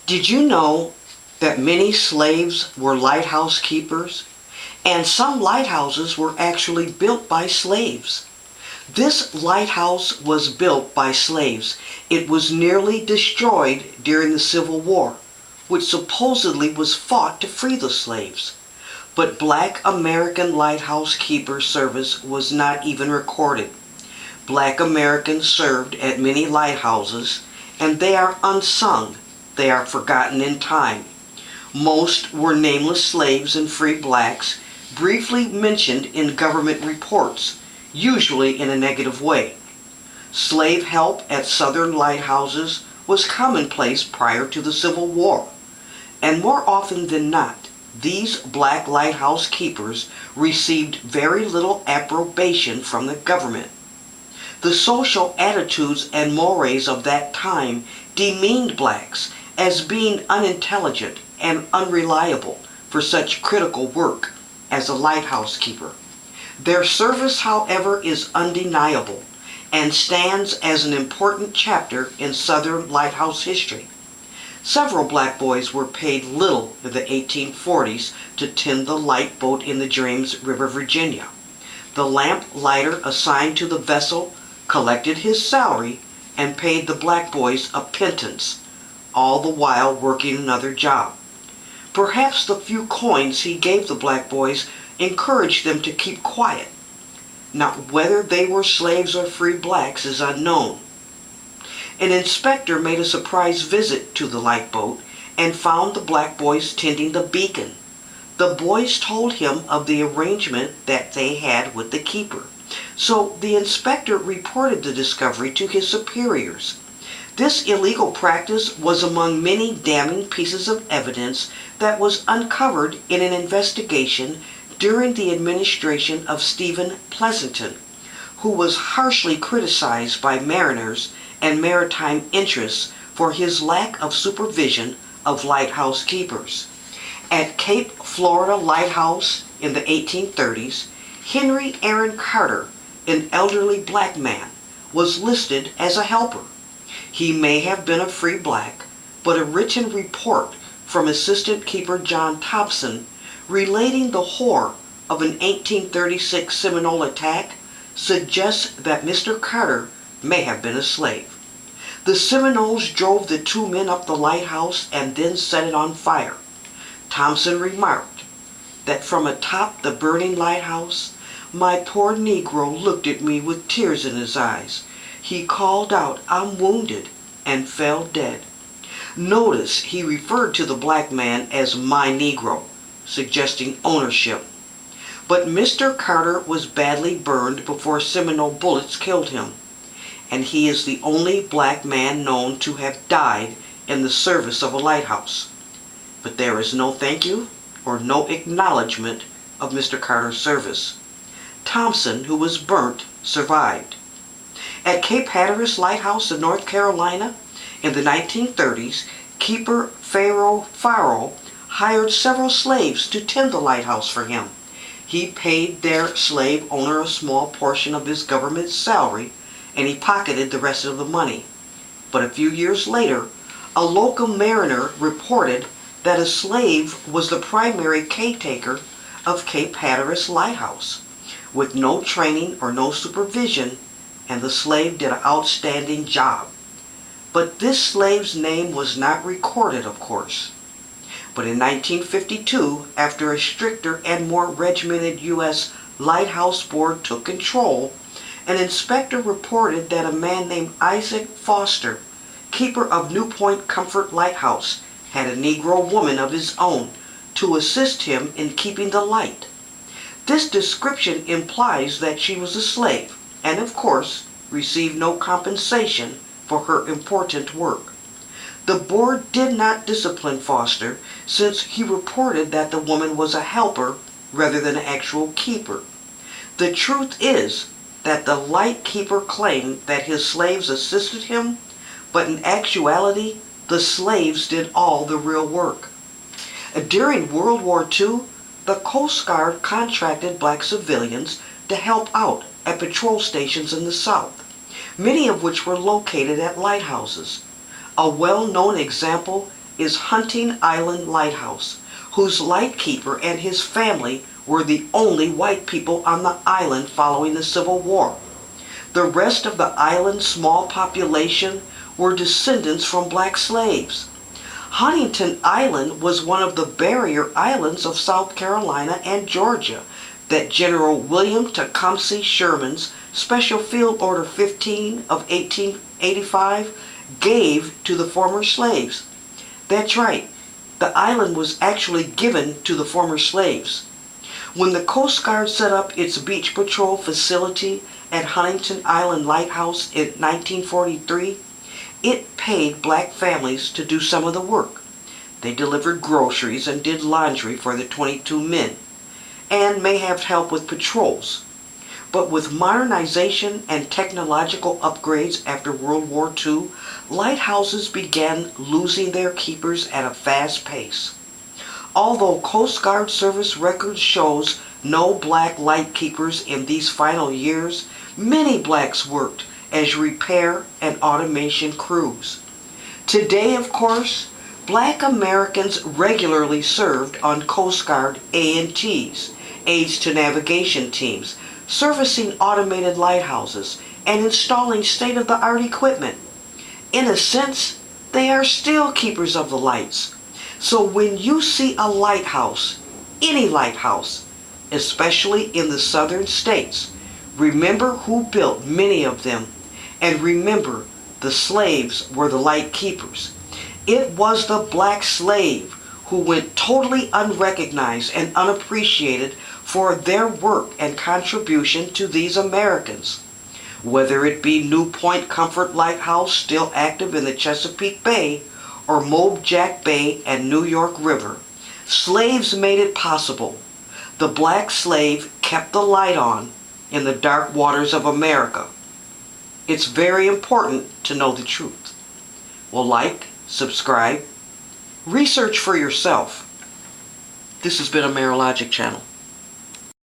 Did you know that many slaves were lighthouse keepers? And some lighthouses were actually built by slaves. This lighthouse was built by slaves. It was nearly destroyed during the Civil War, which supposedly was fought to free the slaves. But Black American lighthouse keeper service was not even recorded. Black Americans served at many lighthouses, and they are unsung. They are forgotten in time. Most were nameless slaves and free blacks, briefly mentioned in government reports, usually in a negative way. Slave help at Southern lighthouses was commonplace prior to the Civil War, and more often than not, these black lighthouse keepers received very little approbation from the government. The social attitudes and mores of that time demeaned blacks as being unintelligent and unreliable for such critical work as a lighthouse keeper. Their service, however, is undeniable and stands as an important chapter in Southern lighthouse history. Several black boys were paid little in the 1840s to tend the light boat in the James River, Virginia. The lamp lighter assigned to the vessel collected his salary and paid the black boys a pittance, all the while working another job. Perhaps the few coins he gave the black boys encouraged them to keep quiet. Now, whether they were slaves or free blacks is unknown. An inspector made a surprise visit to the light boat and found the black boys tending the beacon. The boys told him of the arrangement that they had with the keeper. So the inspector reported the discovery to his superiors. This illegal practice was among many damning pieces of evidence that was uncovered in an investigation during the administration of Stephen Pleasanton, who was harshly criticized by mariners and maritime interests for his lack of supervision of lighthouse keepers. At Cape Florida Lighthouse in the 1830s, Henry Aaron Carter, an elderly black man, was listed as a helper. He may have been a free black, but a written report from Assistant Keeper John Thompson relating the horror of an 1836 Seminole attack suggests that Mr. Carter may have been a slave. The Seminoles drove the two men up the lighthouse and then set it on fire. Thompson remarked that from atop the burning lighthouse, my poor Negro looked at me with tears in his eyes. He called out, "I'm wounded," and fell dead. Notice he referred to the black man as my Negro, suggesting ownership. But Mr. Carter was badly burned before Seminole bullets killed him, and he is the only black man known to have died in the service of a lighthouse. But there is no thank you or no acknowledgement of Mr. Carter's service. Thompson, who was burnt, survived. At Cape Hatteras Lighthouse in North Carolina in the 1930s, keeper Pharaoh Farrell hired several slaves to tend the lighthouse for him. He paid their slave owner a small portion of his government salary, and he pocketed the rest of the money. But a few years later, a local mariner reported that a slave was the primary caretaker of Cape Hatteras Lighthouse, with no training or no supervision, and the slave did an outstanding job. But this slave's name was not recorded, of course. But in 1952, after a stricter and more regimented U.S. Lighthouse Board took control, an inspector reported that a man named Isaac Foster, keeper of New Point Comfort Lighthouse, had a Negro woman of his own to assist him in keeping the light. This description implies that she was a slave, and of course, received no compensation for her important work. The board did not discipline Foster since he reported that the woman was a helper rather than an actual keeper. The truth is that the light keeper claimed that his slaves assisted him, but in actuality, the slaves did all the real work. During World War II, the Coast Guard contracted black civilians to help out at patrol stations in the South, many of which were located at lighthouses. A well-known example is Hunting Island Lighthouse, whose lightkeeper and his family were the only white people on the island following the Civil War. The rest of the island's small population were descendants from black slaves. Huntington Island was one of the barrier islands of South Carolina and Georgia that General William Tecumseh Sherman's Special Field Order 15 of 1885 gave to the former slaves. That's right, the island was actually given to the former slaves. When the Coast Guard set up its beach patrol facility at Huntington Island Lighthouse in 1943, it paid black families to do some of the work. They delivered groceries and did laundry for the 22 men, and may have help with patrols. But with modernization and technological upgrades after World War II, lighthouses began losing their keepers at a fast pace. Although Coast Guard service records shows no black lightkeepers in these final years, many blacks worked as repair and automation crews. Today, of course, black Americans regularly served on Coast Guard A&Ts, aids to navigation teams, servicing automated lighthouses, and installing state-of-the-art equipment. In a sense, they are still keepers of the lights. So when you see a lighthouse, any lighthouse, especially in the southern states, remember who built many of them, and remember the slaves were the light keepers. It was the black slave who went totally unrecognized and unappreciated for their work and contribution to these Americans. Whether it be New Point Comfort Lighthouse, still active in the Chesapeake Bay, or Moab Jack Bay and New York River, slaves made it possible. The black slave kept the light on in the dark waters of America. It's very important to know the truth. Well, like, subscribe, research for yourself. This has been a Marologic channel.